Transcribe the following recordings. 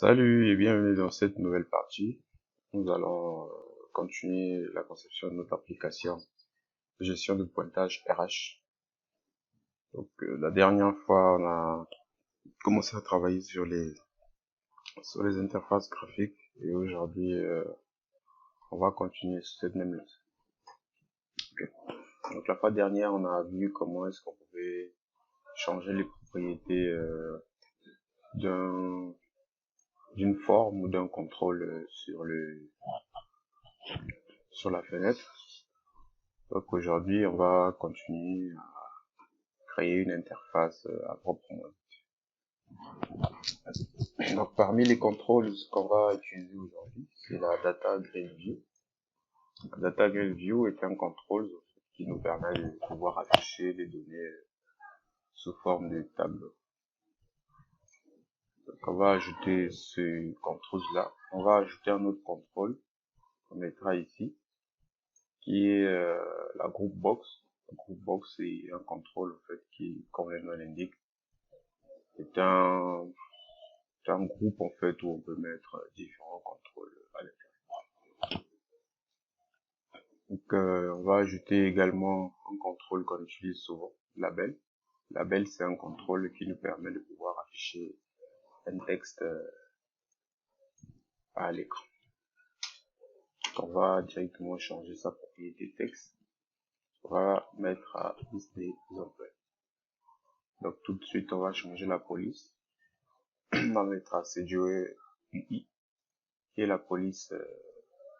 Salut et bienvenue dans cette nouvelle partie. Nous allons continuer la conception de notre application de gestion de pointage RH. Donc la dernière fois, on a commencé à travailler sur les interfaces graphiques et aujourd'hui, on va continuer sur cette même leçon. Okay. Donc la fois dernière, on a vu comment est-ce qu'on pouvait changer les propriétés d'une forme ou d'un contrôle sur la fenêtre. Donc aujourd'hui, on va continuer à créer une interface à proprement dit. Donc parmi les contrôles, ce qu'on va utiliser aujourd'hui, c'est la Data Grid View. La Data Grid View est un contrôle qui nous permet de pouvoir afficher les données sous forme de tableau. Donc on va ajouter ce contrôle-là. On va ajouter un autre contrôle qu'on mettra ici, qui est la group box. La group box, c'est un contrôle en fait qui, comme le nom l'indique, est un groupe en fait où on peut mettre différents contrôles à l'intérieur. Donc on va ajouter également un contrôle qu'on utilise souvent, label. Label, c'est un contrôle qui nous permet de pouvoir afficher un texte à l'écran. On va directement changer sa propriété texte. On va mettre à liste des emplois. Donc tout de suite, on va changer la police. On va mettre à CGOE UI, qui est la police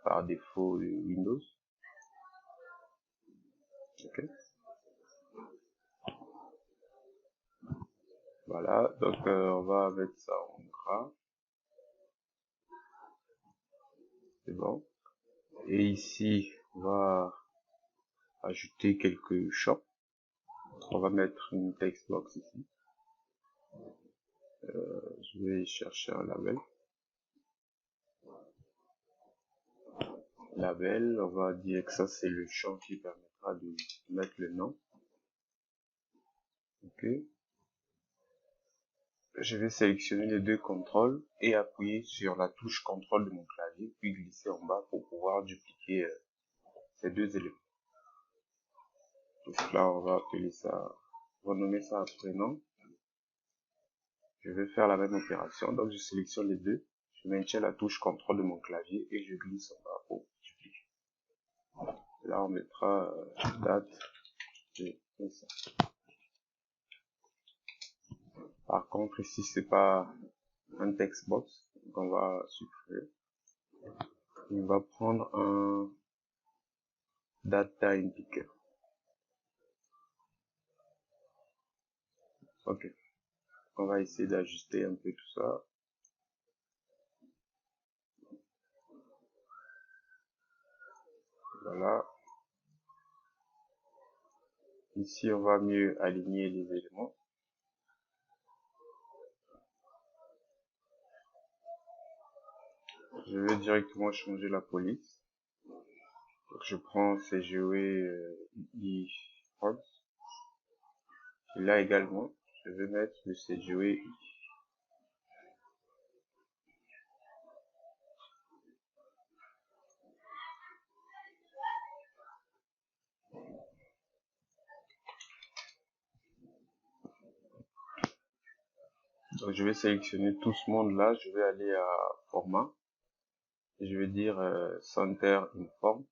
par défaut de Windows. Ok. Voilà, donc on va mettre ça en gras. C'est bon. Et ici, on va ajouter quelques champs. On va mettre une text box ici. Je vais chercher un label. Label, on va dire que ça c'est le champ qui permettra de mettre le nom. Ok. Je vais sélectionner les deux contrôles et appuyer sur la touche contrôle de mon clavier, puis glisser en bas pour pouvoir dupliquer ces deux éléments. Donc là, on va appeler ça, renommer ça à prénom. Je vais faire la même opération, donc je sélectionne les deux, je maintiens la touche contrôle de mon clavier et je glisse en bas pour dupliquer. Là, on mettra date et ça. Par contre, ici, c'est pas un text box, donc on va supprimer. On va prendre un data indicator. Ok. On va essayer d'ajuster un peu tout ça. Voilà. Ici, on va mieux aligner les éléments. Je vais directement changer la police. Donc, je prends CGOE UI France. Et là également, je vais mettre le CGOE UI. Donc, je vais sélectionner tout ce monde-là. Je vais aller à format. Et je vais dire center inform.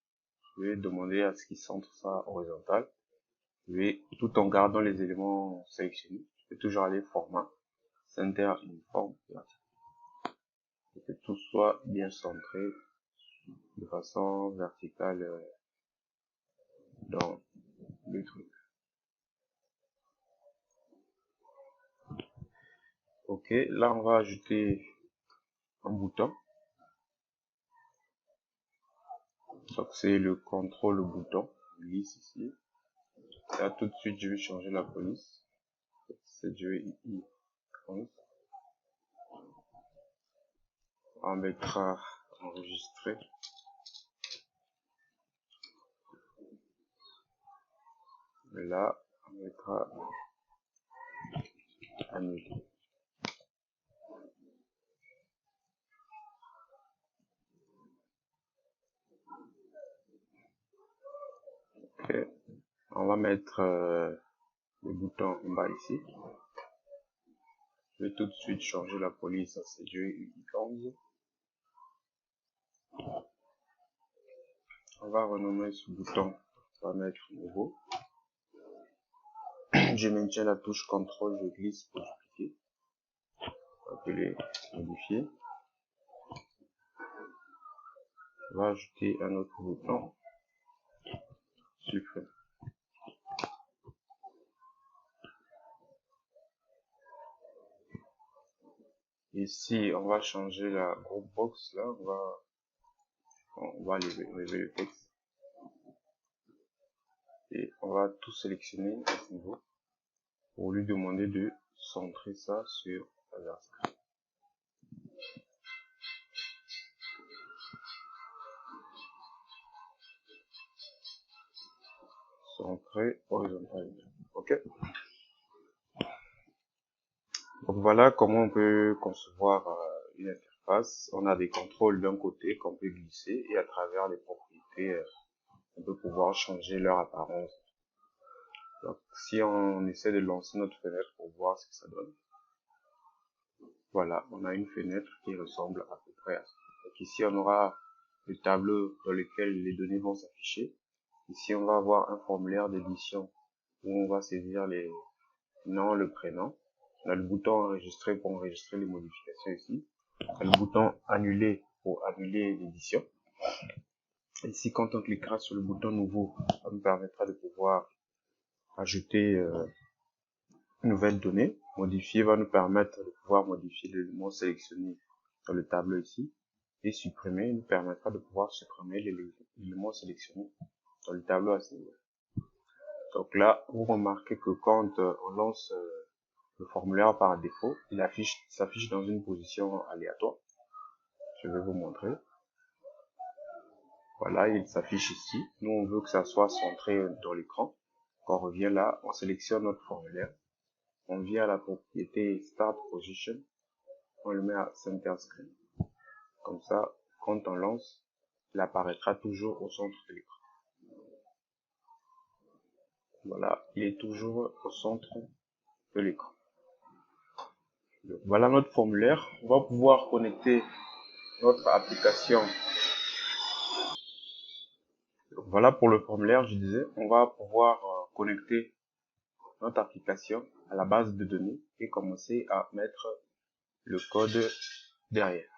Je vais demander à ce qu'il centre ça horizontal. Je vais, tout en gardant les éléments sélectionnés, je vais toujours aller format, center inform, pour que tout soit bien centré de façon verticale dans le truc. Ok, là on va ajouter un bouton. Donc c'est le contrôle bouton, glisse ici. Là tout de suite je vais changer la police. C'est je vais y France. On mettra enregistrer. Et là on mettra annuler. Ok, on va mettre le bouton en bas ici. Je vais tout de suite changer la police à CGUI11. On va renommer ce bouton, on va mettre nouveau. Je maintiens la touche CTRL, je glisse pour dupliquer. On va appeler modifier. On va ajouter un autre bouton, supprimer. Ici, on va changer la group box, là, on va lever le texte. Et on va tout sélectionner à ce niveau pour lui demander de centrer ça sur la verticale. Centrer horizontalement. Ok. Donc voilà comment on peut concevoir une interface. On a des contrôles d'un côté qu'on peut glisser et à travers les propriétés, on peut pouvoir changer leur apparence. Donc si on essaie de lancer notre fenêtre pour voir ce que ça donne. Voilà, on a une fenêtre qui ressemble à peu près à ça. Donc ici on aura le tableau dans lequel les données vont s'afficher. Ici on va avoir un formulaire d'édition où on va saisir les noms, le prénom. On a le bouton enregistrer pour enregistrer les modifications ici. On a le bouton annuler pour annuler l'édition. Ici, quand on cliquera sur le bouton nouveau, ça nous permettra de pouvoir ajouter une nouvelle donnée. Modifier va nous permettre de pouvoir modifier l'élément sélectionné dans le tableau ici. Et supprimer nous permettra de pouvoir supprimer l'élément sélectionné dans le tableau à ce niveau. Donc là, vous remarquez que quand on lance le formulaire par défaut, il s'affiche dans une position aléatoire. Je vais vous montrer. Voilà, il s'affiche ici. Nous, on veut que ça soit centré dans l'écran. Quand on revient là, on sélectionne notre formulaire. On vient à la propriété Start Position. On le met à Center Screen. Comme ça, quand on lance, il apparaîtra toujours au centre de l'écran. Voilà, il est toujours au centre de l'écran. Voilà notre formulaire. On va pouvoir connecter notre application. Voilà pour le formulaire, je disais, on va pouvoir connecter notre application à la base de données et commencer à mettre le code derrière.